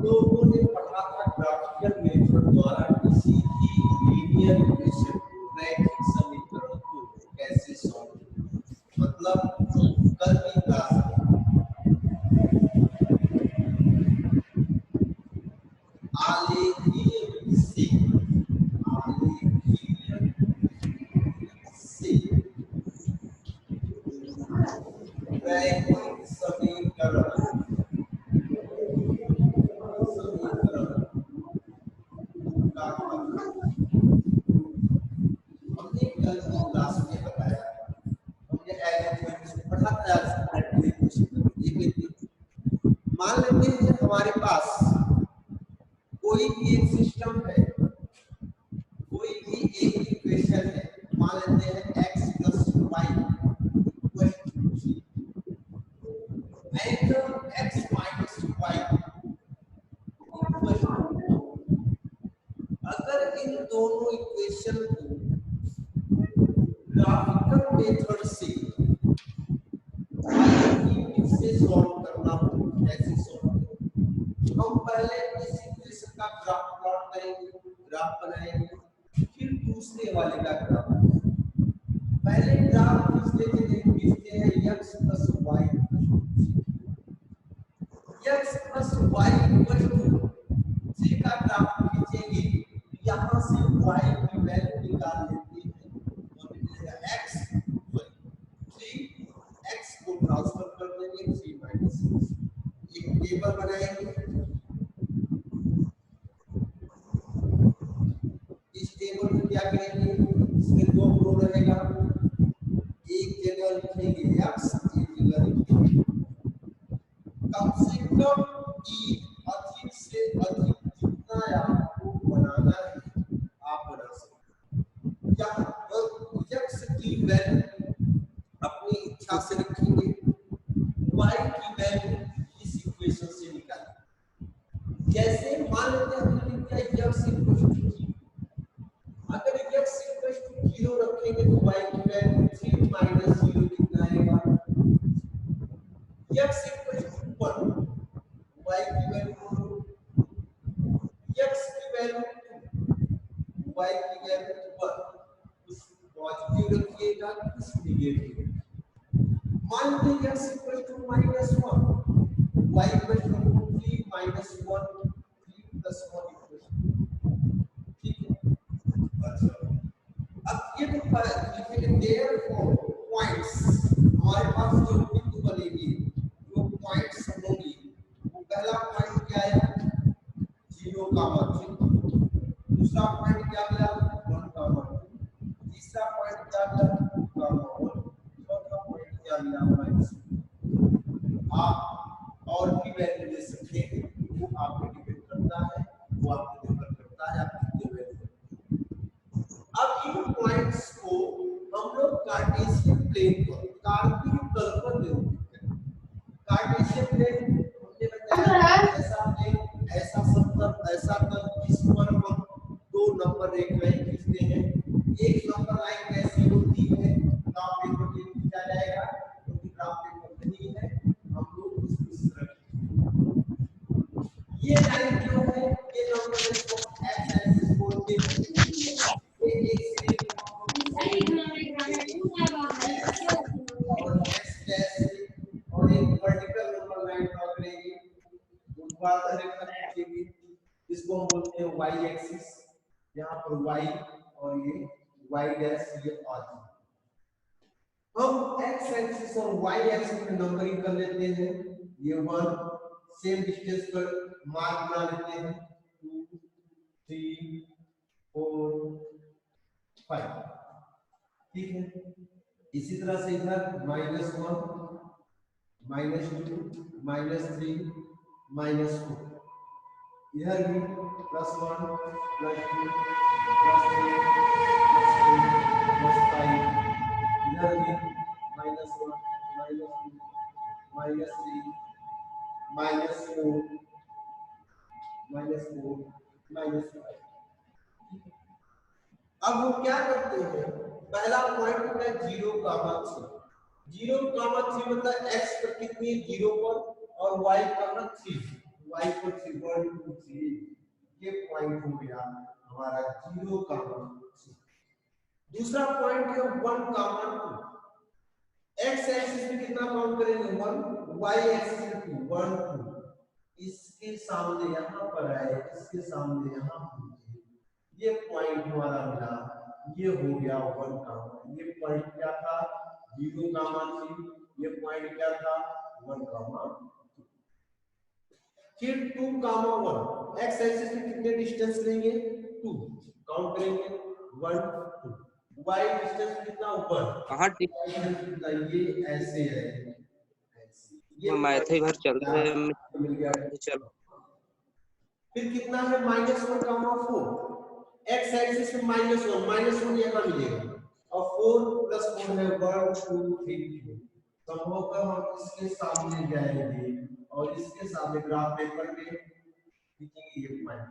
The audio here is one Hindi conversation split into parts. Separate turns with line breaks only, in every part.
लोगों ने पढ़ा था ग्राफिकल मेथड द्वारा किसी भी लीनियर इक्वेशन को, रैखिक समीकरण को कैसे सॉल्व, मतलब कल की क्लास में आलेखीय से रैखिक समीकरण हमने कल की क्लास में बताया, हमने एलिमेंट्स पढ़ा था। मान लेते हैं हमारे पास कोई भी एक सिस्टम है, कोई भी एक इक्वेशन है, मान लेते हैं x + y = c and x - y = अगर इन दोनों इक्वेशन को ग्राफिकल मेथड से सॉल्व करना हो, कैसे सॉल्व करें? हम पहले इस इक्वेशन का ग्राफ प्लॉट करेंगे, ग्राफ बनाएंगे, फिर दूसरे वाले का ग्राफ। पहले ग्राफ खींचते हैं x + y c का ग्राफ खींचेंगे, यहाँ से y की वैल्यू निकाल लेते हैं और मिलेगा x, 3x को ट्रांसफर कर देंगे 3 - 6। एक टेबल बनाएंगे, इस टेबल में क्या करेंगे, इसमें 2 रो रहेगा, एक जगह लिखेंगे x, एक जगह लिखेंगे कम से कम e, अधिक से अधिक जितना आपको बनाना है आप बना सकते। यहाँ पर x की वैल्यू अपनी इच्छा से रखेंगे, y की वैल्यू इस इक्वेशन से निकालेंगे। जैसे मान लेते हैं हमने लिखा x = 0, अगर x = 0 रखेंगे तो y की वैल्यू 3 - 0 कितना आएगा, x = 1, y की वैल्यू x की वैल्यू 2, y की वैल्यू 1, कुछ पॉजिटिव रखिएगा, कुछ नेगेटिव। मान लीजिए x = -1, y = 3 - 1, 3 + 1 ठीक है। अच्छा, अब ये तो लिखेंगे देयरफॉर पॉइंट्स, हमारे पास जो बिंदु बनेगी, जो पॉइंट्स होंगी, वो पहला पॉइंट क्या है 0, 3, दूसरा पॉइंट क्या मिला 1, 2, तीसरा पॉइंट क्या मिला 2, 1, चौथा पॉइंट क्या मिला -2। आप और भी वैल्यू ले सकते हैं, वो आप पे डिपेंड करता है, वो आप पे डिपेंड करता है आप कितने वैल्यू। अब इन पॉइंट्स को हम लोग कार्टेशियन प्लेन पर, कार्तीय तल पर निरूपित करें। कार्टेशियन प्लेन हमने बताया ऐसा प्लेन, ऐसा समतल, ऐसा तल जिस पर हम 2 नंबर रेखाएं खींचते हैं। एक नंबर लाइन कैसी होती है, ग्राफ पेपर पे खींचा जाएगा, क्योंकि ग्राफ पेपर नहीं है, हम लोग इसको इस तरह ये लाइन जो है, ये नंबर इसको x एक्सिस बोलते हैं। ये एक सीरीज और x डैश और एक वर्टिकल नंबर लाइन ड्रा करेंगे, ऊर्ध्वाधर रेखा खींचेंगे, इसको हम बोलते हैं y एक्सिस। यहाँ पर y और ये y डैश ये ऑरिजिन। हम x एक्सिस और y एक्सिस में नंबरिंग कर लेते हैं। ये 1 सेम डिस्टेंस पर मार्क बना लेते हैं, 2, 3, 4, 5 ठीक है। इसी तरह से इधर -1, -2, -3, -4, इधर भी +1, +2, +3, +4, +5, इधर भी -1, -2, -3, -4, -5। अब हम क्या करते हैं, पहला पॉइंट है 0, 3 मतलब x पर कितनी 0 पर और y पर 3, y को 1 2 3 ये पॉइंट हो गया हमारा 0 कामा 3। दूसरा पॉइंट है 1 कामा 2। x एक्सिस पे कितना काउंट करेंगे 1, y एक्सिस पे 2 1 2, इसके सामने यहाँ पर आए, इसके सामने यहाँ पहुंचे, ये पॉइंट हमारा मिला, ये हो गया 1 कामा, ये पॉइंट क्या था 0 कामा 3, ये पॉइंट क्या था 1 कामा 2। फिर 2 कामा 1, x एक्सिस पे कितने डिस्टेंस लेंगे 2, काउंट करेंगे 1 2, y डिस्टेंस कितना 1,
कहाँ
ये ऐसे है, ये
मैथ ही भर चल रहे हैं।
मिल गया।
चलो
फिर कितना है -1 कामा 4, x एक्सिस पे -1 यहाँ मिलेगा और 4 + 4 है 1 2 3 4। संभवतः हम इसके सामने जाएंगे और इसके सामने ग्राफ पेपर पे लिखेंगे ये पॉइंट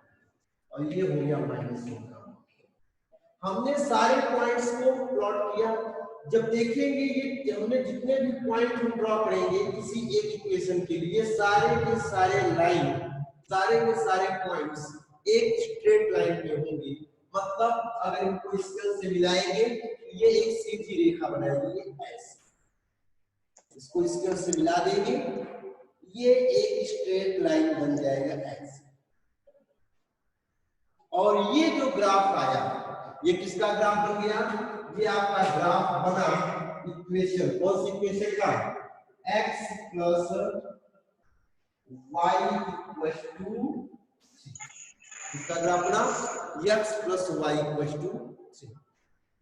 और ये हो गया -1 का। हमने सारे पॉइंट्स को प्लॉट किया। जब देखेंगे ये हमने जितने भी पॉइंट हम ड्रॉ करेंगे किसी एक इक्वेशन के लिए, सारे के सारे लाइन, सारे के सारे पॉइंट्स एक स्ट्रेट लाइन पे होंगे। मतलब अगर इनको स्केल से मिलाएंगे तो ये एक सीधी रेखा बनाएगी ऐसे, इसको स्केल से मिला देंगे ये एक स्ट्रेट लाइन बन जाएगा ऐसे। और ये जो ग्राफ आया ये किसका ग्राफ बन गया, ये आपका ग्राफ बना इक्वेशन, कौन सी इक्वेशन का, x + y = 3, इसका ग्राफ बना x + y = 3।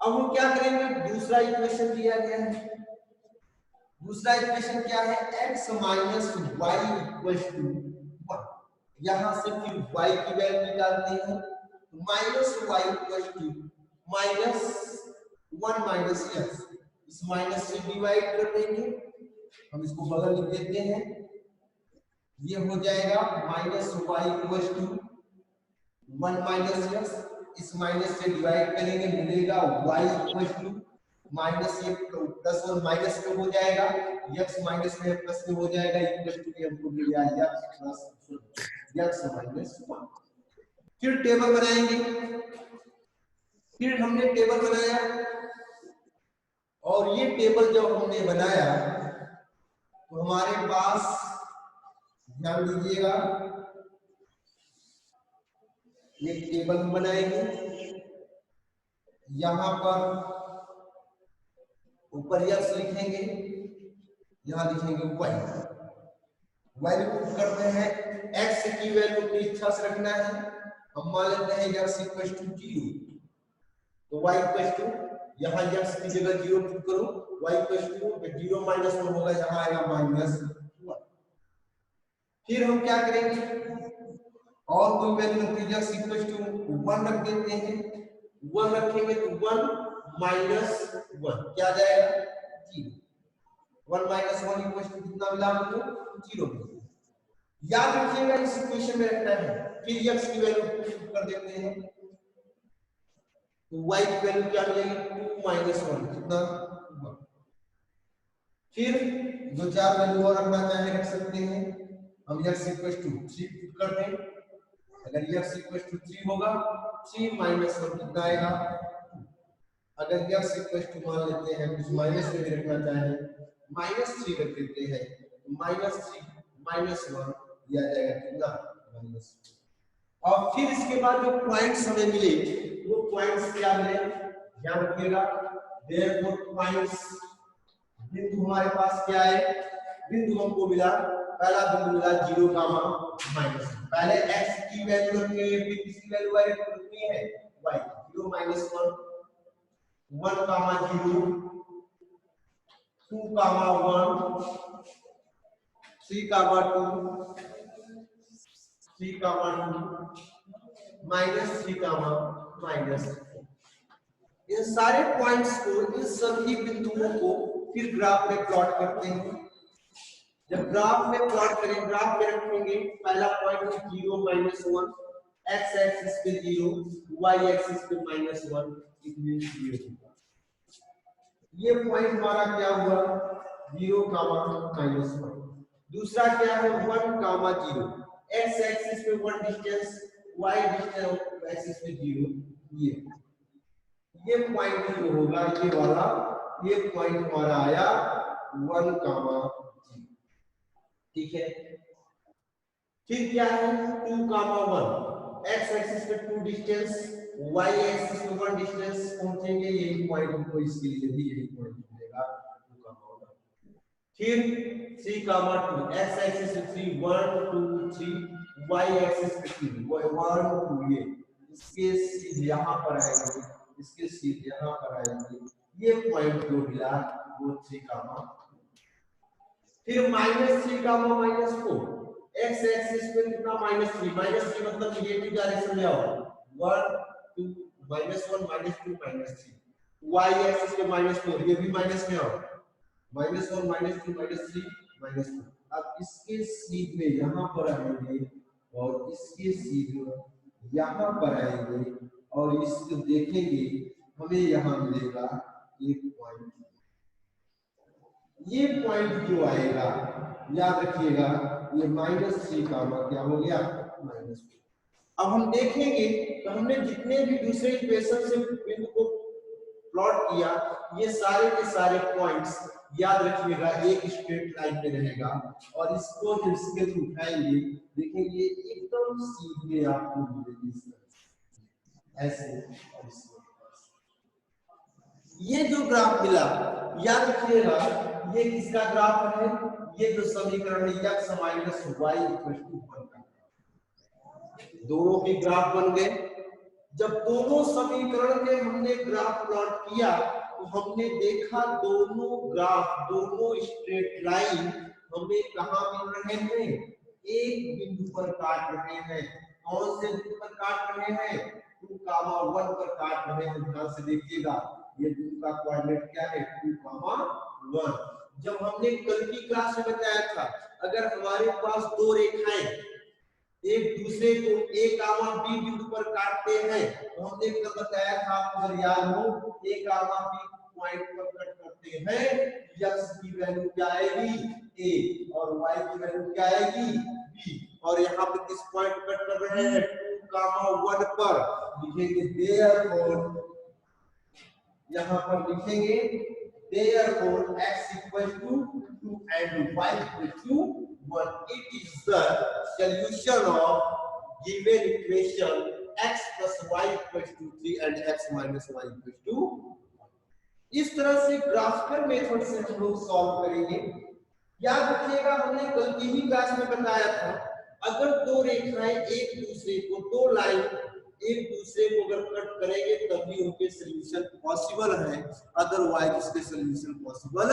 अब हम क्या करेंगे, दूसरा इक्वेशन दिया गया है, दूसरा इक्वेशन क्या है, x - y = 1। यहां से फिर y की वैल्यू निकालते हैं, -y -1 - x, इस माइनस से डिवाइड कर देंगे, हम इसको बगल लिख देते हैं, ये हो जाएगा -y = 1 - x, इस माइनस से डिवाइड करेंगे मिलेगा y = माइनस, ये प्लस और माइनस में हो जाएगा, x माइनस में प्लस में हो जाएगा, इक्वल टू हमको मिल गया x - 1। फिर टेबल बनाएंगे, फिर हमने टेबल बनाया और ये टेबल जब हमने बनाया तो हमारे पास, ध्यान दीजिएगा, ये टेबल बनाएंगे, यहां पर ऊपर x लिखेंगे, यहां लिखेंगे y, वैल्यू पुट करते हैं, x की वैल्यू अपनी इच्छा से रखना है, हम मान लेते हैं x = 0, तो y = यहाँ x की जगह 0 पुट करो, y = 0 - 1 होगा, यहाँ आएगा -1। फिर हम क्या करेंगे, और कोई वैल्यू रखते हैं, x = 1 रख देते हैं, 1 रखेंगे तो 1 - 1 क्या जाएगा 0, 1 - 1 = कितना मिला हमको 0 मिला। याद रखिएगा इस इक्वेशन में रखना है। फिर x की वैल्यू पुट कर देते हैं, तो y की वैल्यू क्या मिलेगी 2 - 1 कितना 1। फिर दो चार वैल्यू और रखना चाहे रख सकते हैं, हम x = 3 पुट कर दें, अगर x = 3 होगा 3 - 1 कितना आएगा 2। अगर x = मान लेते हैं कुछ माइनस में भी रखना चाहे -3 रख देते हैं, -3 - 1 दिया जाएगा कितना -2। और फिर इसके बाद जो पॉइंट्स हमें मिले वो पॉइंट्स क्या मिले, ध्यान रखिएगा, देयरफॉर पॉइंट्स, बिंदु हमारे पास क्या है, बिंदु हमको मिला, पहला बिंदु मिला 0, -, पहले x की वैल्यू रखनी है, फिर किसकी वैल्यू रखनी है y, 0 - 1 1, 0 2, 1 3, 2 3, 2 -3, इन सारे पॉइंट्स को, इन सभी बिंदुओं को फिर ग्राफ में प्लॉट करते हैं। जब ग्राफ में प्लॉट करें, ग्राफ में रखेंगे, पहला पॉइंट 0 - 1, x एक्सिस पे 0, y एक्सिस पे -1, इतने 0 होगा। ये पॉइंट हमारा क्या हुआ 0, -1। दूसरा क्या है 1, 0, एक्स एक्सिस पे 1 डिस्टेंस, वाई डिस्टेंस एक्सिस पे 0। ये पॉइंट जो होगा ये वाला, ये पॉइंट हमारा आया 1, 0। ठीक है। फिर क्या है 2, 1, एक्स एक्सिस पे 2 डिस्टेंस, वाई एक्सिस पे 1 डिस्टेंस पहुंचेंगे, यही पॉइंट हमको इसके लिए भी यही पॉइंट मिलेगा 2, 1। फिर 3, 2, एक्स एक्सिस पे 3, 1, 2, 3, वाई एक्सिस पे 3, 1, 2, ये इसके सीधे यहाँ पर आएंगे, इसके सीधे यहाँ पर आएंगे, ये पॉइंट जो मिला वो 3, फिर -3, -4, एक्स एक्सिस पे कितना -3, मतलब नेगेटिव डायरेक्शन में आओ, 1, 2, -1, -2, -3, वाई एक्सिस पे -4, ये भी माइनस में आओ, -1, -2, -3, -4। अब इसके सीधे यहाँ पर आएंगे और इसके सीधे यहाँ पर आएंगे और इसको देखेंगे, हमें यहाँ मिलेगा एक पॉइंट। ये पॉइंट जो आएगा याद रखिएगा, ये -3 क्या हो गया -4। अब हम देखेंगे तो हमने जितने भी दूसरे इक्वेशन से बिंदु को प्लॉट किया, ये सारे के सारे पॉइंट्स याद रखिएगा एक स्ट्रेट लाइन में रहेगा, और इसको जब स्केच उठाएंगे देखेंगे एकदम सीधे आपको मिलेगी ऐसे। ये जो ग्राफ मिला याद रखिएगा, ये किसका ग्राफ है, ये जो समीकरण है x - y = 1 का, दोनों के ग्राफ बन गए। जब दोनों समीकरण के हमने ग्राफ प्लॉट किया तो हमने देखा दोनों ग्राफ, दोनों स्ट्रेट लाइन हमें कहां मिल रहे हैं, एक बिंदु पर काट रहे हैं। कौन से बिंदु पर काट रहे हैं, 2, 1 पर काट रहे हैं। ध्यान से देखिएगा, ये बिंदु का कोऑर्डिनेट क्या है, 2, 1। जब हमने कल की क्लास में बताया था, अगर हमारे पास दो रेखाएं एक दूसरे को a, b बिंदु पर काटते हैं तो हमने कल बताया था, अगर याद हो, a, b पॉइंट पर कट करते हैं, x की वैल्यू क्या आएगी a और y की वैल्यू क्या आएगी b, और यहाँ पे किस पॉइंट कट कर रहे हैं, 2, 1 पर लिखेंगे देयरफॉर, यहाँ पर लिखेंगे therefore x = 2 and y = 1. It is the solution of given equation x + y = 3 and x - y = 2। इस तरह से ग्राफिकल मेथड से हम लोग सॉल्व करेंगे। याद रखिएगा, हमने कल की ही क्लास में बताया था, अगर दो रेखाएं एक दूसरे को, दो लाइन एक दूसरे को अगर कट करेंगे तभी उनके सॉल्यूशन पॉसिबल है, अदरवाइज इसके सॉल्यूशन पॉसिबल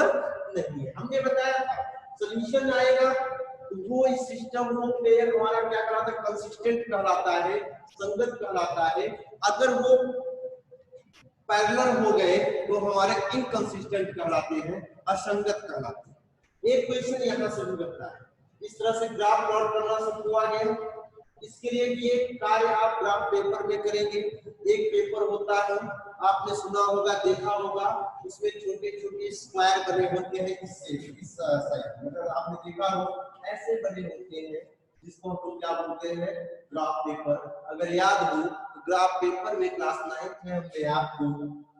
नहीं है। हमने बताया था सॉल्यूशन आएगा तो वो इस सिस्टम को पेयर हमारा क्या कहलाता है, कंसिस्टेंट कहलाता है, संगत कहलाता है। अगर वो पैरेलल हो गए तो हमारे इनकंसिस्टेंट कहलाते हैं, असंगत कहलाते हैं। एक क्वेश्चन यहाँ से भी बनता है, इस तरह से ग्राफ प्लॉट करना सबको आ गया। इसके लिए भी एक कार्य आप ग्राफ पेपर में करेंगे। एक पेपर होता है, आपने सुना होगा, देखा होगा, उसमें छोटे छोटे स्क्वायर बने होते हैं, इस साइड मतलब आपने देखा हो ऐसे बने होते हैं, जिसको हम क्या बोलते हैं, ग्राफ पेपर। अगर याद हो तो ग्राफ पेपर में क्लास 9th में हमने आपको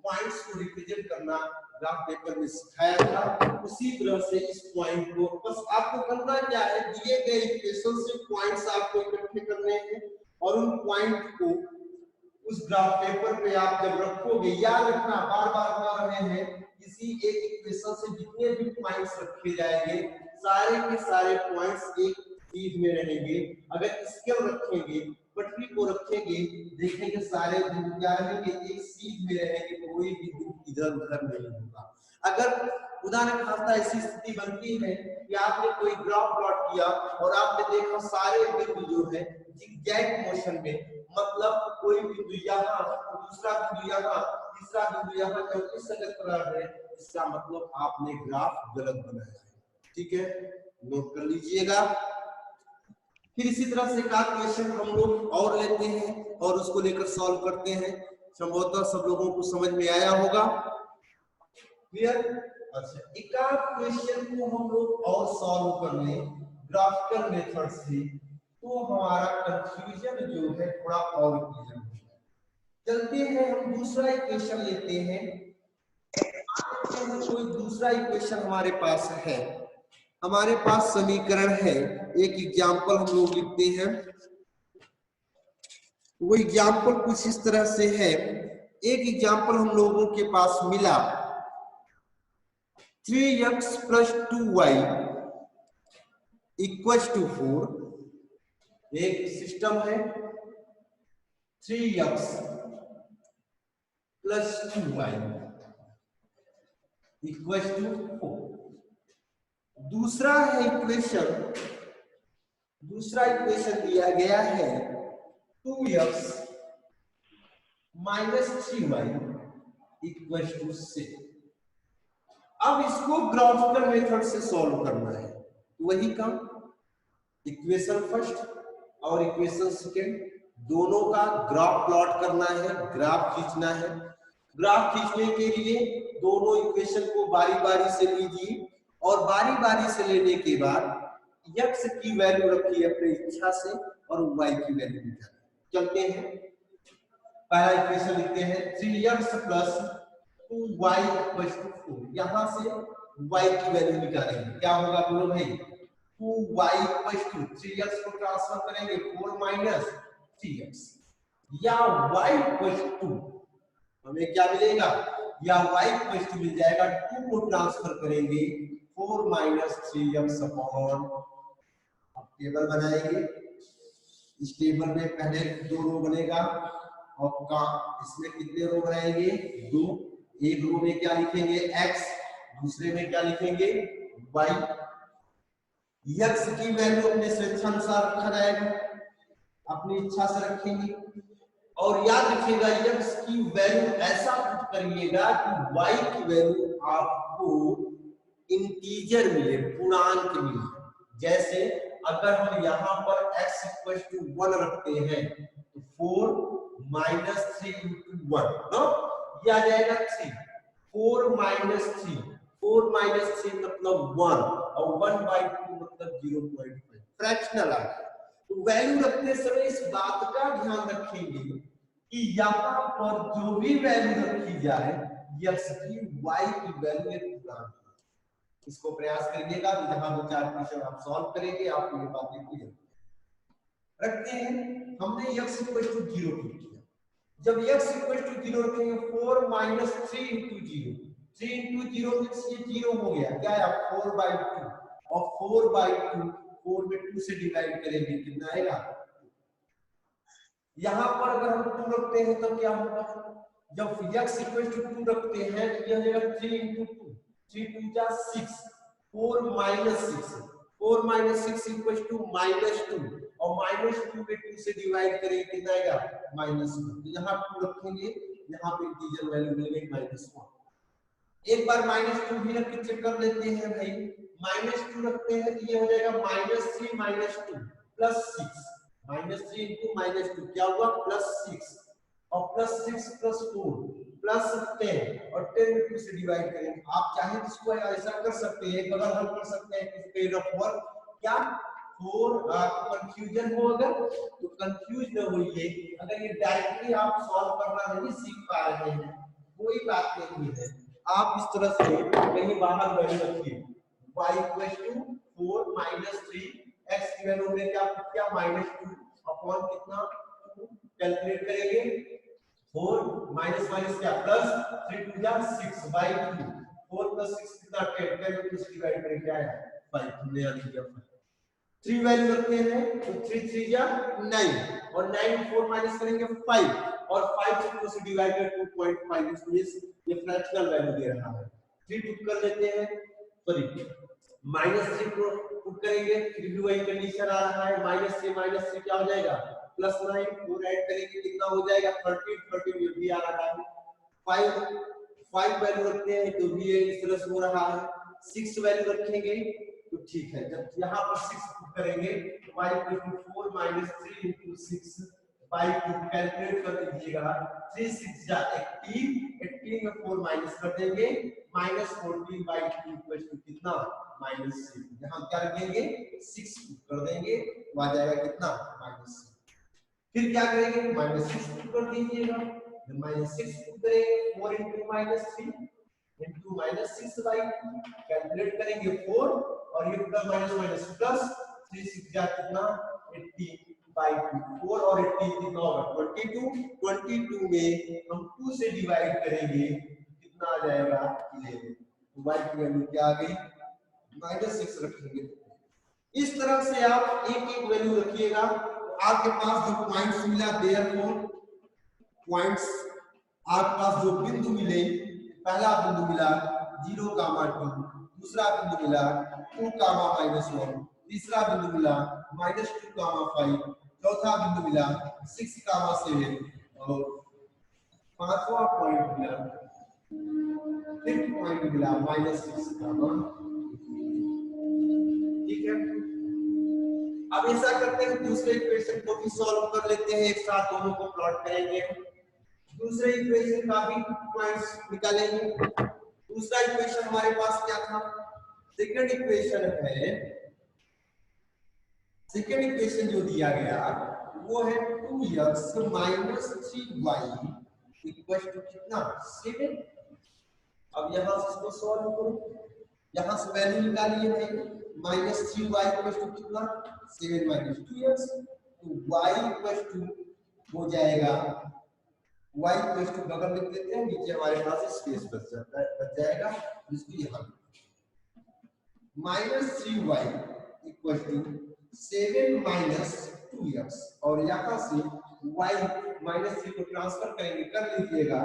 पॉइंट्स को रिप्रेजेंट करना ग्राफ पेपर में सिखाया था। उसी तरह से इस पॉइंट को बस आपको करना क्या है, दिए गए इक्वेशन से पॉइंट्स आपको इकट्ठे करने हैं और उन पॉइंट को उस ग्राफ पेपर पे आप जब रखोगे, याद रखना बार बार बता रहे हैं, किसी एक इक्वेशन से जितने भी पॉइंट्स रखे जाएंगे सारे के सारे पॉइंट्स एक सीध में रहेंगे। अगर स्केल रखेंगे, पटरी को रखेंगे, देखेंगे सारे बिंदु क्या रहेंगे, एक सीध में रहेंगे, तो कोई भी बिंदु इधर उधर नहीं होगा। अगर उदाहरण खातर ऐसी स्थिति बनती है कि आपने कोई ग्राफ प्लॉट किया और आपने देखा सारे बिंदु जो है जिगजैग मोशन में, मतलब कोई बिंदु यहाँ, दूसरा बिंदु यहाँ, तीसरा बिंदु यहाँ, जब इस संगत है, इसका मतलब आपने ग्राफ गलत बनाया है। ठीक है, नोट कर लीजिएगा। फिर इसी तरह से का क्वेश्चन हम लोग और लेते हैं और उसको लेकर सॉल्व करते हैं। संभवतः सब लोगों को समझ में आया होगा, क्लियर। अच्छा, एक क्वेश्चन को हम लोग और सॉल्व कर लें ग्राफिकल मेथड से, तो हमारा कंफ्यूजन जो है थोड़ा और क्लियर हो जाए। चलते हैं हम दूसरा इक्वेशन लेते हैं। कोई दूसरा इक्वेशन हमारे पास है, हमारे पास समीकरण है, एक एग्जाम्पल हम लोग लिखते हैं। वो एग्जाम्पल कुछ इस तरह से है। एक एग्जाम्पल हम लोगों के पास मिला 3x + 2y = 4। एक सिस्टम है 3x + 2y = 4। दूसरा है इक्वेशन, दूसरा इक्वेशन दिया गया है 2x - 3y = 6। अब इसको ग्राफिकल मेथड से सॉल्व करना है। वही काम, इक्वेशन फर्स्ट और इक्वेशन सेकेंड दोनों का ग्राफ प्लॉट करना है, ग्राफ खींचना है। ग्राफ खींचने के लिए दोनों इक्वेशन को बारी बारी से लीजिए और बारी बारी से लेने के बाद x की वैल्यू रखिए अपनी इच्छा से और y की वैल्यू निकालिए। चलते हैं, पहला इक्वेशन लिखते हैं 3x + 2y = 4। यहां से y की वैल्यू निकालेंगे, क्या होगा बोलो भाई? 2y = 3x को ट्रांसफर करेंगे 4 - 3x, या y = हमें क्या मिलेगा, या y = मिल जाएगा 2 को ट्रांसफर करेंगे 4 - 3x अपॉन, अब टेबल बनाएंगे। इस टेबल में पहले 2 रो बनेगा और का इसमें कितने रो बनाएंगे? 2। एक रो में क्या लिखेंगे? x, दूसरे में क्या लिखेंगे? y। x की वैल्यू अपने स्वेच्छानुसार रखा जाएगा, अपनी इच्छा से रखेंगे। और याद रखिएगा x की वैल्यू ऐसा पुट करिएगा कि y की वैल्यू आपको इंटीजर मिले, पूर्णांक मिले। जैसे अगर हम यहाँ पर x = 1 रखते हैं तो 4 - 3 × 1, नो ये आ जाएगा 3। 4 - 3, 4 - 3 मतलब 1 और 1/2 मतलब 0.5, फ्रैक्शनल आ गया। तो वैल्यू रखते समय इस बात का ध्यान रखेंगे कि यहाँ पर जो भी वैल्यू रखी जाए x की y की वैल्यू एक पूर्णांक। इसको प्रयास करिएगा, जहां 2-4 क्वेश्चन आप सॉल्व करेंगे आपको ये बातें क्लियर रखते हैं। हमने x = 0 किया, जब x = 0 रखेंगे 4 - 3 × 0, 3 × 0 मींस ये 0 हो गया, क्या है 4/2, और 4/2 4 में 2 से डिवाइड करेंगे कितना आएगा। यहां पर अगर हम 2 रखते हैं तो क्या होगा, जब x = 2 रखते हैं तो यह हो जाएगा 3 × 2, 3 × 2 = 6, 4 - 6, 4 - 6 = -2, और -2 में 2 से डिवाइड करेंगे कितना आएगा -1। तो यहाँ 2 रखेंगे, यहाँ पे इंटीजर वैल्यू मिल गई -1। एक बार -2 भी रख के चेक कर लेते हैं भाई। -2 रखते हैं तो ये हो जाएगा -3 - 2 + 6, -3 × -2 क्या हुआ +6, और +6 + 4 +10, और 10 में 2 से डिवाइड करेंगे। आप चाहे तो इसको ऐसा कर सकते हैं, बगल हल कर सकते हैं इसके रफ वर्क, क्या 4 कंफ्यूजन हो अगर तो कंफ्यूज न होइए। अगर ये डायरेक्टली आप सॉल्व करना नहीं सीख पा रहे हैं कोई बात नहीं है, आप इस तरह से कहीं बाहर वैल्यू रखिए y = 4 - 3, x की वैल्यू में क्या किया -2 अपॉन कितना 2, कैलकुलेट करेंगे 4 माइनस माइनस क्या प्लस 3 × 2 = 6/2, 4 + 6 कितना 10, 10 में 2 से डिवाइड करें क्या है 5, हमने यहाँ लिख दिया 5। 3 वैल्यू रखते हैं तो 3 3 जा 9, और 9 4 माइनस करेंगे 5, और 5 से 2 से डिवाइड करें 2.5, इसमें ये फ्रैक्शनल वैल्यू दे रहा है। 3 पुट कर लेते हैं, सॉरी -3 को पुट करेंगे, फिर भी वही कंडीशन आ रहा है, -3 क्या हो जाएगा +9, 4 ऐड करेंगे कितना हो जाएगा 13, 13 ये भी आ रहा है। 5 वैल्यू रखते हैं तो भी इस तरह से हो रहा है। 6 वैल्यू रखेंगे तो ठीक है, जब यहाँ पर 6 पुट करेंगे तो y = 4 - 3 × 6 बाई 2 कैलकुलेट कर दीजिएगा, 3 6 जा 18, 18 में 4 माइनस कर देंगे -14/2 कितना -6। यहाँ क्या रखेंगे 6 पुट कर देंगे, तो आ जाएगा कितना -6। फिर क्या करेंगे -6 पुट कर दीजिएगा, जब -6 पुट करेंगे 4 into -3 into -6/2 कैलकुलेट करेंगे 4 और ये प्लस माइनस प्लस 3 6 जा कितना 80/2 4 और 80 कितना होगा 22 में हम 2 से डिवाइड करेंगे कितना आ जाएगा 11। तो y की वैल्यू क्या आ गई -6 रखेंगे। इस तरह से आप एक एक वैल्यू रखिएगा, तो आपके पास जो पॉइंट्स मिला देयरफॉर पॉइंट्स आपके पास जो बिंदु मिले, पहला बिंदु मिला 0,2, दूसरा बिंदु मिला 2,-1, तीसरा बिंदु मिला -2,5, चौथा बिंदु मिला 6,7 और पांचवा पॉइंट मिला फिफ्थ पॉइंट मिला -6,1। ठीक है, अब ऐसा करते हैं दूसरे इक्वेशन को भी सॉल्व कर लेते हैं, एक साथ दोनों को प्लॉट करेंगे। दूसरे इक्वेशन का भी पॉइंट्स निकालेंगे। दूसरा इक्वेशन हमारे पास क्या था, सेकंड इक्वेशन है, सेकंड इक्वेशन जो दिया गया वो है 2x - 3y कितना 7। अब यहां से इसको सॉल्व करो, यहां से वैल्यू निकालिए भाई -3y कितना 7 - 2x, तो y हो जाएगा y बगल लिख देते हैं, नीचे हमारे पास स्पेस बच जाएगा जिसको यहाँ -3y = 7 - 2x और यहाँ से y -3 को ट्रांसफर करेंगे कर लीजिएगा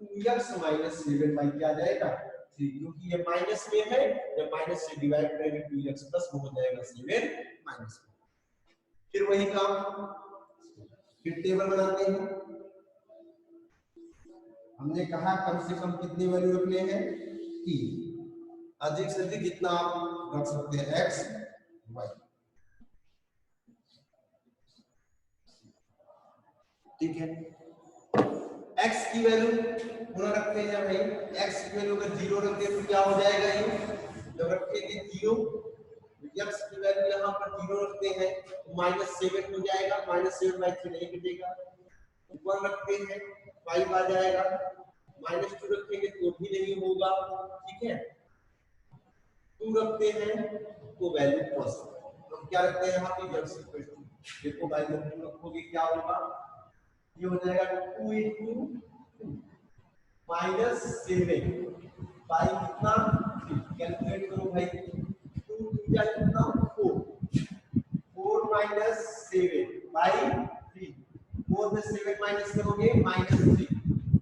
2x - 7y क्या आ जाएगा 3, क्योंकि ये माइनस में है, जब माइनस से डिवाइड करेंगे 2x प्लस हो जाएगा 7 - फिर वही काम, फिर टेबल बनाते हैं। हमने कहा कम से कम कितनी वैल्यू रखने हैं 3, अधिक से अधिक कितना आप रख सकते हैं x y। ठीक है, x की वैल्यू पूरा रखते हैं भाई, x की वैल्यू अगर 0 रखते हैं तो क्या हो जाएगा ये, जब रखेंगे 0 x की वैल्यू यहाँ पर 0 रखते हैं तो -7 हो जाएगा, -7/3 नहीं कटेगा। ऊपर रखते हैं 5 आ जाएगा, -2 रखेंगे तो भी नहीं होगा। ठीक है, 2 रखते हैं तो वैल्यू प्लस, तो क्या रखते हैं यहाँ पे x देखो वैल्यू 2 रखोगे क्या होगा, ये हो जाएगा 2 into -7 बाई कितना 3, कैलकुलेट करो भाई 2 या कितना 4 7 बाई 3, 4 में 7 माइनस करोगे -3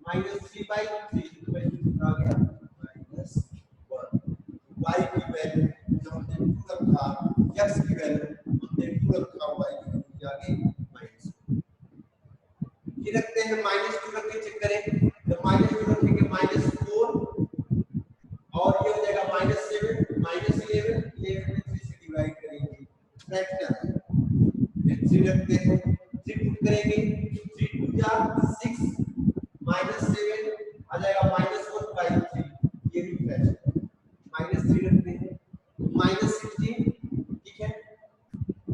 -3/3 वैल्यू आ गया -1। y की वैल्यू जो हमने 2 रखा, x की वैल्यू हमने 2 रखा, y की वैल्यू क्या आ गई -1। ये रखते हैं -2 रख के चेक करें, जब -2 रखेंगे -4 और ये हो जाएगा -7 -11 में 3 से डिवाइड करेंगे फ्रैक्शन, ये 3 रखते हैं 3 पुट करेंगे 3 2 जा 6 -7 आ जाएगा -1/3, ये भी फ्रैक्शन, -3 रखते हैं -16। ठीक है,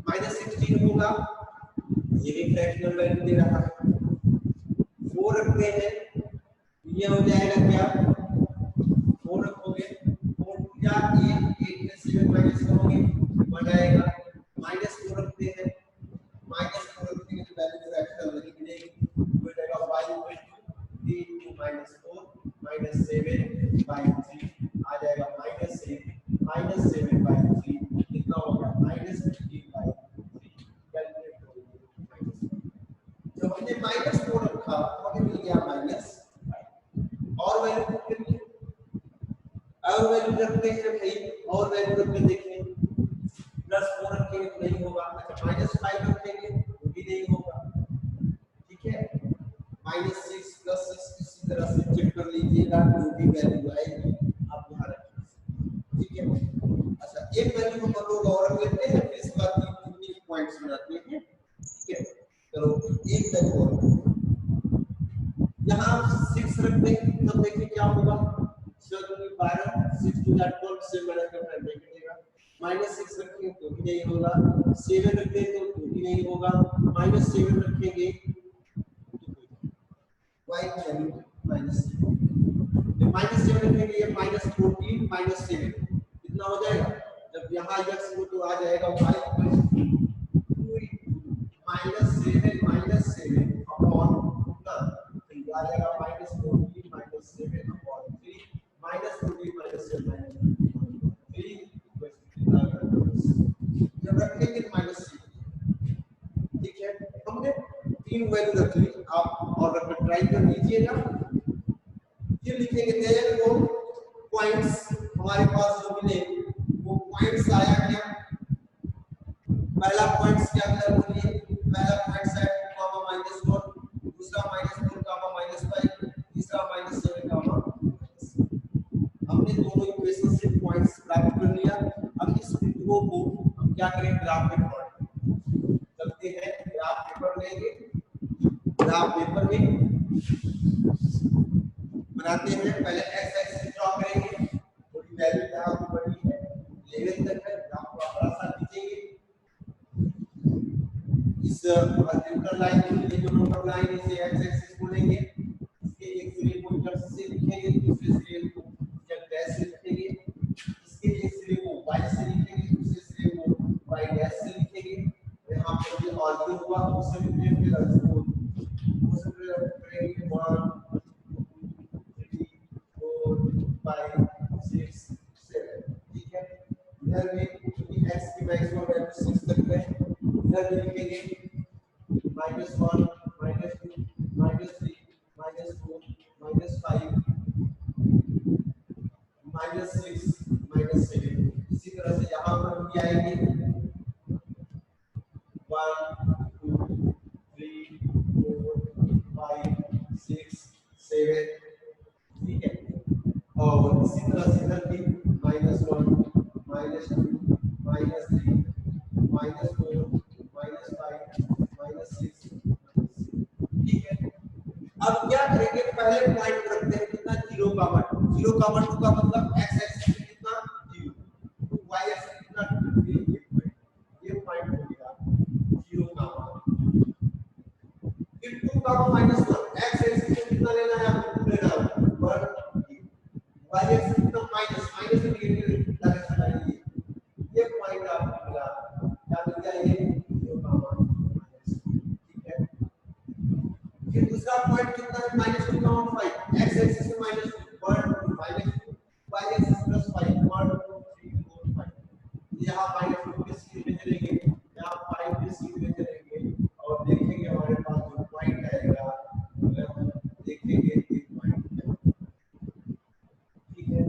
-16 होगा, ये भी फ्रैक्शनल वैल्यू दे रहा है। 4 रखते हैं, ये हो जाएगा क्या 4 रखोगे 4 या 8 में 7 माइनस करोगे 1 आएगा, -4 रखते हैं, -4 रखते हैं तो वैल्यू फ्रैक्शनल नहीं मिलेगी, हो जाएगा y = 3 into -4 -7/3 आ जाएगा -7/3 कितना हो गया -15/3। कैलकुलेट करोगे जब हमने -4 रखा हमें मिल गया -5 और वैल्यू कितनी, और वैल्यू रखते हैं भाई, और वैल्यू रख के देखें +4 रखेंगे तो नहीं होगा, अच्छा -5 रखेंगे तो भी नहीं होगा। ठीक है, -6 +6 इसी तरह से चेक कर लीजिएगा, जो भी वैल्यू आएगी आप यहां रखिए। ठीक है, अच्छा एक वैल्यू हम लोग और रख लेते हैं, फिर इसके बाद कितनी पॉइंट्स बनाते हैं। ठीक है, चलो एक वैल्यू और यहाँ 6 रखते हैं, तब देखिए क्या होगा 12 6 2 12 से मैंने कर देगा -6 रखेंगे तो भी नहीं होगा, 7 रख दें तो भी नहीं होगा, -7 रखेंगे y वैल्यू -7 रखेंगे, ये -14 -7 कितना हो जाएगा? जब यहाँ x हो तो आ जाएगा y -7 अपॉन ना, तो ये आ जाएगा -14 -7 अपॉन 3 -14 -7 3 जब रखेंगे -6, ठीक है। हमने 3 वैल्यू रख ली, आप और रखना ट्राई कर लीजिएगा। फिर लिखेंगे देयर वो पॉइंट्स हमारे पास जो मिले वो पॉइंट्स आया क्या? पहला पॉइंट्स क्या था बोलिए? पहला पॉइंट्स है -1, दूसरा -4, -5, तीसरा -7, हमने दोनों इक्वेशन से पॉइंट्स प्राप्त कर लिया। अब इस बिंदुओं को हम क्या करें? ग्राफ में प्लॉट करते हैं। ग्राफ पेपर लेंगे, ग्राफ पेपर में बनाते हैं। पहले एक्स एक्सिस ड्रॉ करेंगे, थोड़ी वैल्यू यहाँ पे बड़ी है 11 तक है, ग्राफ को बड़ा सा खींचेंगे। इस न्यूट्रल लाइन को ये जो न्यूट्रल लाइन इसे एक्स एक्सिस बोलेंगे। इसके एक सिरे को जब से लिखेंगे, दूसरे सिरे को जब डैश से लिखेंगे। इसके एक सिरे को y से लिखेंगे, दूसरे सिरे को y डैश से लिखेंगे। यहाँ पर ये ऑर्डर हुआ, उससे रिलेटेड इसको उससे रिलेटेड करेंगे 1 5 6 7, ठीक है। इधर में x की मैक्सिमम वैल्यू 6 तक है। इधर में लिखेंगे -1 -2 -3 -4 -5 -6 -7। इसी तरह से यहाँ पर भी आएंगे 1 2 3 4 5 6 7, ठीक है। और इसी तरह से इधर भी -1 -2 -3 -4 -5 -6, ठीक है। अब क्या करेंगे? पहले पॉइंट रखते हैं कितना? 0, 0, 2 का मतलब x एक्सिस पे कितना 0, तो y एक्सिस पे कितना 2, ये पॉइंट हो गया 0, फिर 2, -1 x एक्सिस पे कितना लेना है? आपको 2 लेना है 1, y एक्सिस पे कितना माइनस नेगेटिव डायरेक्शन आएगी। ये पॉइंट आपको मिला, क्या मिल गया? ये 0, ठीक है। फिर दूसरा पॉइंट कितना है? -2, 5 x एक्सिस पे -1 -2 y एक्सिस +5 1 2 3 4 5। यहाँ -2 के सीधे में चलेंगे, यहाँ 5 के सीधे में चलेंगे और देखेंगे हमारे पास जो पॉइंट आएगा, देखेंगे एक पॉइंट, ठीक है।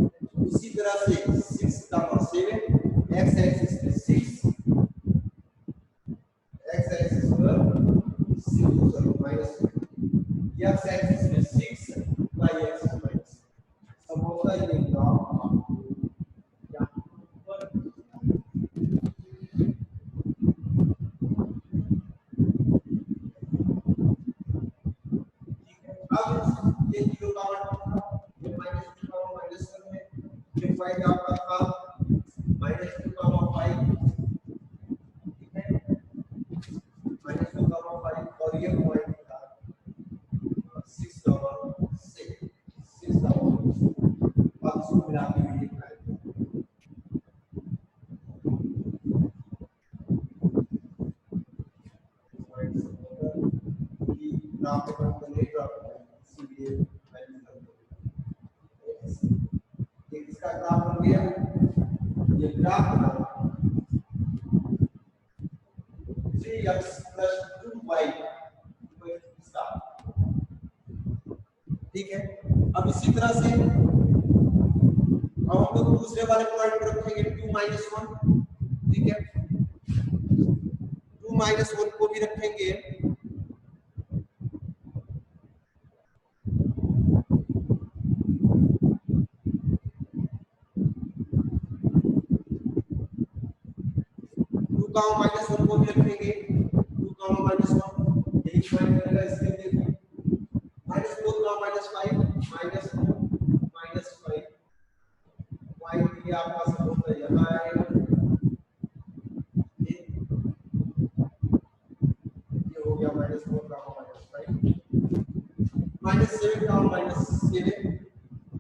इसी तरह से 6, 7 x एक्सिस पे 6 x एक्सिस पर -2, x एक्सिस में 6 y एक्सिस में सब होता है। ये ग्राफ आपको यहाँ पर ठीक है। अब ये 0, ये -2, -1 में फिर 5 आपका था -2, 5, ठीक है। -2, 5 और ये पॉइंट था 6, 6 अब इसको मिला के भी लिखना है। ग्राफ पे हम नहीं ड्रॉप करेंगे, इसलिए वैल्यू कर दो। ये इसका ग्राफ बन गया, ये ग्राफ बना 3x + 2y इसका, ठीक है। अब इसी तरह से अब हम लोग दूसरे वाले पॉइंट पर रखेंगे 2 -1, ठीक है। 2 -1 को भी रखेंगे 2, -1 को भी रखेंगे 2, -1 यही पॉइंट रहेगा इसके लिए। -4, -5 -4 -5 पॉइंट ये आपका सब होता है यहाँ आएगा -4 गामा -5 -7 गामा -7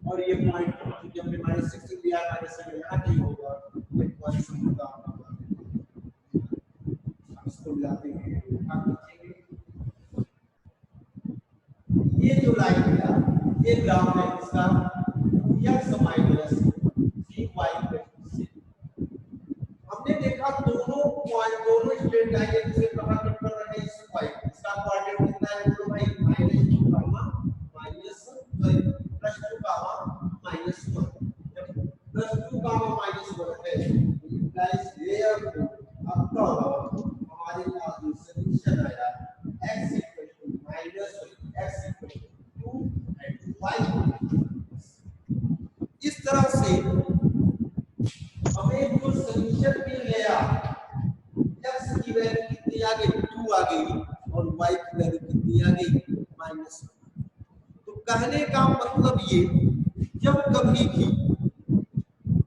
और ये पॉइंट क्योंकि हमने -16 लिया -7 यहाँ कहीं होगा, ये पॉइंट होगा इसको मिलाते हैं। ये जो लाइन है ये ग्राफ है इसका x माइनस cy से। हमने देखा दोनों पॉइंट दोनों स्ट्रेट लाइन एक दूसरे पर कट कर रहे हैं इस पॉइंट, इसका कोऑर्डिनेट कितना है बोलो भाई -2 गामा +2 गामा -1। जब +2 गामा -1 है इम्प्लाइज हियर अब हमारे पास जो सॉल्यूशन आया x -2 and y। इस तरह से हमें जो सॉल्यूशन मिल गया x की वैल्यू कितनी आ गई 2 आ गई और y की वैल्यू कितनी आ गई -1। तो कहने का मतलब ये जब कभी भी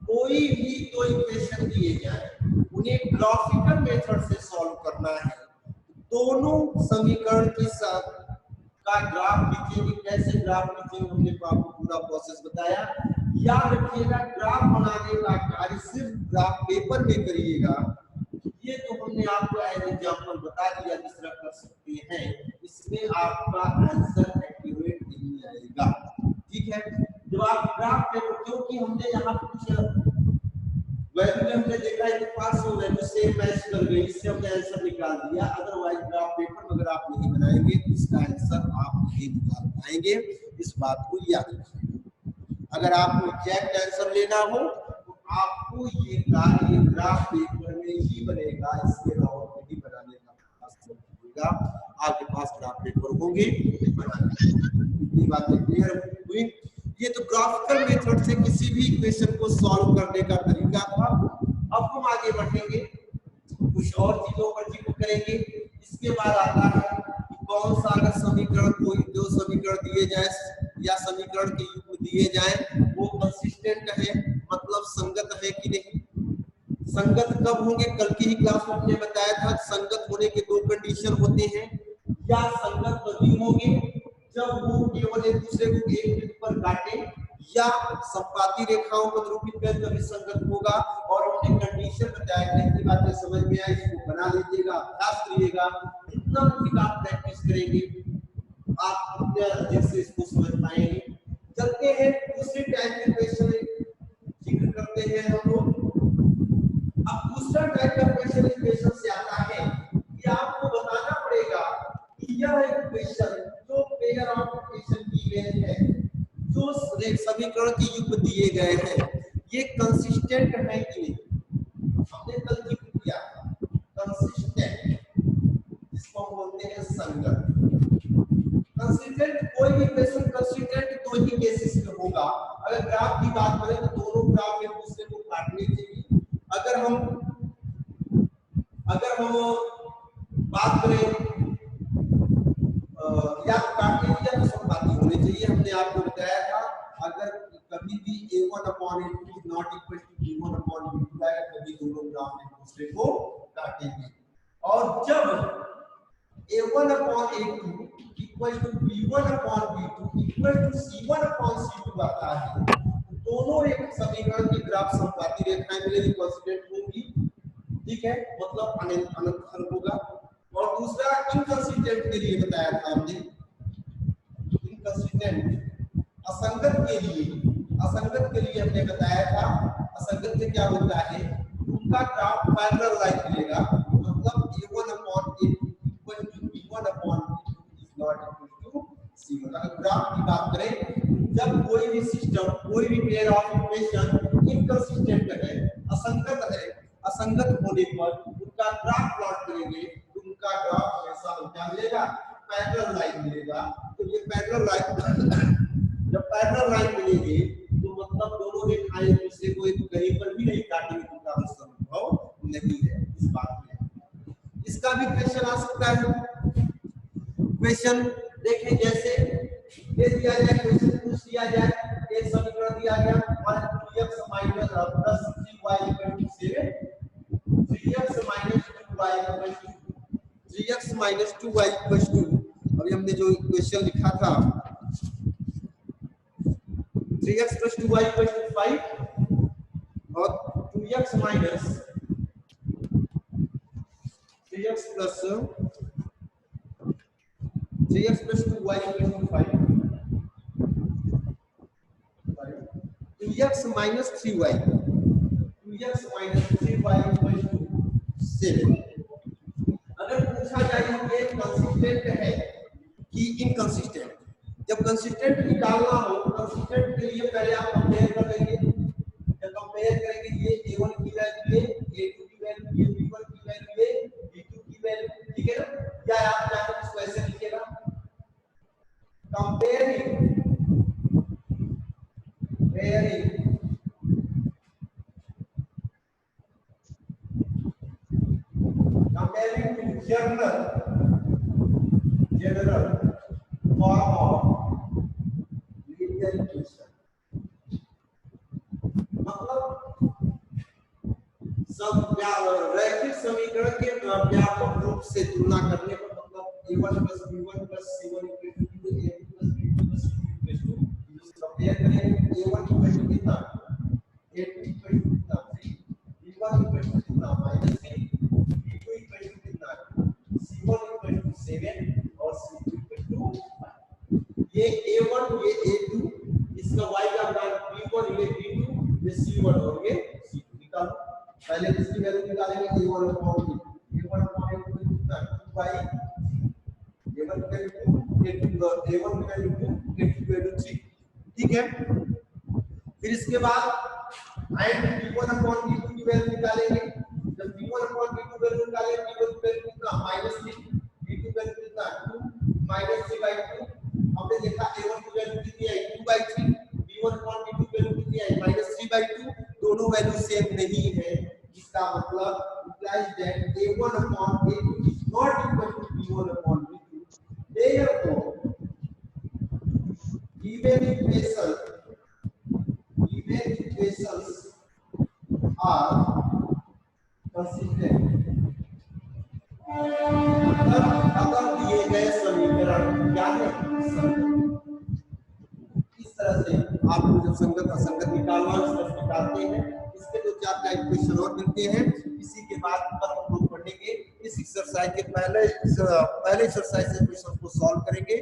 कोई भी दो इक्वेशन दिए जाए उन्हें ग्राफिकल मेथड से सॉल्व करना है, दोनों समीकरण के साथ का ग्राफ लिखेंगे। कैसे ग्राफ लिखेंगे हमने आपको पूरा प्रोसेस बताया। याद रखिएगा ग्राफ बनाने का कार्य सिर्फ ग्राफ पेपर में करिएगा। ये तो हमने आपको एज एग्जांपल बता दिया किस तरह कर सकते हैं, इसमें आपका आंसर एक्यूरेट नहीं आएगा। ठीक है, जब आप ग्राफ पेपर, क्योंकि हमने यहाँ कुछ वैल्यू हमने देखा है कि पास हो वैल्यू सेम मैच कर गई, इससे हमने आंसर निकाल दिया। अदरवाइज ग्राफ पेपर में अगर आप नहीं बनाएंगे तो इसका आंसर आप नहीं निकाल पाएंगे, इस बात को याद रखिए। अगर आपको एग्जैक्ट आंसर लेना हो तो आपको ये कार्य ग्राफ पेपर में ही बनेगा, इसके अलावा नहीं बनाने का होगा। आपके पास ग्राफ पेपर होंगे बनाने, बातें क्लियर हुई। ये तो ग्राफिकल मेथड से किसी भी इक्वेशन को सॉल्व करने का तरीका था। अब हम आगे बढ़ेंगे, कुछ और चीजों पर जिक्र करेंगे। इसके बाद आता है कि कौन सा अगर समीकरण, कोई दो समीकरण दिए जाए या समीकरण के युग्म दिए जाए वो कंसिस्टेंट है, मतलब संगत है कि नहीं। संगत कब होंगे, कल की ही क्लास में हमने बताया था संगत होने के दो कंडीशन होते हैं। या संगत तभी होंगे जब वो केवल एक दूसरे को एक बिंदु पर काटे, या संपाती रेखाओं को निरूपित कर तभी संगत होगा। और हमने कंडीशन बताया, कितनी बातें समझ में आई इसको बना लीजिएगा, अभ्यास करिएगा। जितना अधिक आप प्रैक्टिस करेंगे आप उतने अधिक से इसको समझ पाएंगे। चलते हैं दूसरी टाइप के क्वेश्चन जिक्र करते हैं हम लोग। अब दूसरा टाइप का क्वेश्चन इस क्वेश्चन से आता है कि आपको बताना पड़ेगा कि यह एक क्वेश्चन जो पेयर ऑफ इक्वेशन दी गई है, जो समीकरण के युग्म दिए गए हैं, ये कंसिस्टेंट है कि नहीं। हमने कल जिक्र किया कंसिस्टेंट, इसको हम बोलते हैं संगत। कंसिस्टेंट कोई भी इक्वेशन कंसिस्टेंट दो ही केसेस में होगा। अगर ग्राफ की बात करें तो दोनों ग्राफ एक दूसरे को काटने चाहिए। अगर हम बात करें या काटने की या तो संपाती होनी चाहिए। हमने आपको बताया था अगर कभी भी a1/a2 is not equal to b1/b2 है, कभी दोनों ग्राफ एक दूसरे को काटेंगे। और जब a1/a2 equal to b1/b2 equal to c1/c2 आता है, दोनों एक समीकरण की ग्राफ संपाती रेखाएं मिलेगी, कांस्टेंट होंगी। ठीक है, मतलब अनंत हल होगा। और दूसरा इनकंसिस्टेंट के लिए बताया था हमने, इनकंसिस्टेंट असंगत के लिए हमने बताया था। असंगत से क्या होता है, उनका ग्राफ पैरेलल लाइन मिलेगा, मतलब a1/a2 equal to b1/b2 is not equal to c1। अगर ग्राफ की बात करें, जब कोई भी सिस्टम, कोई भी पेयर ऑफ इक्वेशन इनकंसिस्टेंट है, असंगत है, असंगत होने पर उनका ग्राफ प्लॉट करेंगे, उनका ग्राफ हमेशा क्या मिलेगा, पैरेलल लाइन मिलेगा। तो ये पैरेलल लाइन जब पैरेलल लाइन मिलेगी तो मतलब दोनों रेखाएं एक दूसरे को कहीं पर भी नहीं काटेंगी, उनका संभव नहीं है। इस बात में इसका भी क्वेश्चन आ सकता है। क्वेश्चन देखें, जैसे ये दिया जाए, क्वेश्चन पूछ दिया जाए, एक समीकरण दिया गया 1x - 3y = 7, 3x - 2y = 3x minus 2y equals to, अभी हमने जो इक्वेशन लिखा था 3x plus 2y equals to 5 और 2x minus 3x plus 2y equals to 5 2x minus 3y 2x minus 3y equals to 7। अगर पूछा जाए ये कंसिस्टेंट है कि इनकंसिस्टेंट, जब कंसिस्टेंट निकालना हो कंसिस्टेंट के लिए पहले आप कंपेयर करेंगे, जब कंपेयर करेंगे ये a1 की वैल्यू ये a2 की वैल्यू ये b1 की वैल्यू ये b2 की वैल्यू, ठीक है ना, या आप चाहे इसको ऐसे लिखिएगा comparing to general form of linear equation, मतलब सब रैखिक समीकरण के व्यापक रूप से तुलना करने पर, मतलब a1 plus b1 plus c1 equal to a2 plus b2 plus c2 equal to, compare करें a1 equal to कितना a2 equal to कितना 3 b1 equal to कितना -3 b2 equal to कितना c1 equal to 7 और c2 equal to 5। ये a1 ये a2 इसका y का मान b1 ये b2 ये c1 और ये c2 निकालो। पहले इसकी वैल्यू निकालेंगे a1 upon b, a1 upon a2 कितना 2y, a1 की वैल्यू 2 a1 की वैल्यू 2 a2 की वैल्यू 3, ठीक है। फिर इसके बाद एंड b1 अपॉन b2 की वैल्यू निकालेंगे, जब b1 अपॉन b2 वैल्यू निकालेंगे b1 की वैल्यू कितना -3 b2 वैल्यू कितना 2 -3/2, हमने देखा a1 की वैल्यू कितनी आई 2/3, b1 अपॉन b2 की वैल्यू कितनी आई -3/2, दोनों वैल्यू सेम नहीं है, इसका मतलब implies that a1 upon a2 is not equal to b1 upon b2, therefore given equations are consistent। अगर दिए गए समीकरण क्या है इस तरह से आपको जब संगत असंगत निकालना इस तरह निकालते हैं, इसके दो चार टाइप क्वेश्चन और मिलते हैं। इसी के बाद पर हम लोग पढ़ेंगे इस एक्सरसाइज के पहले एक्सरसाइज से क्वेश्चन को सॉल्व करेंगे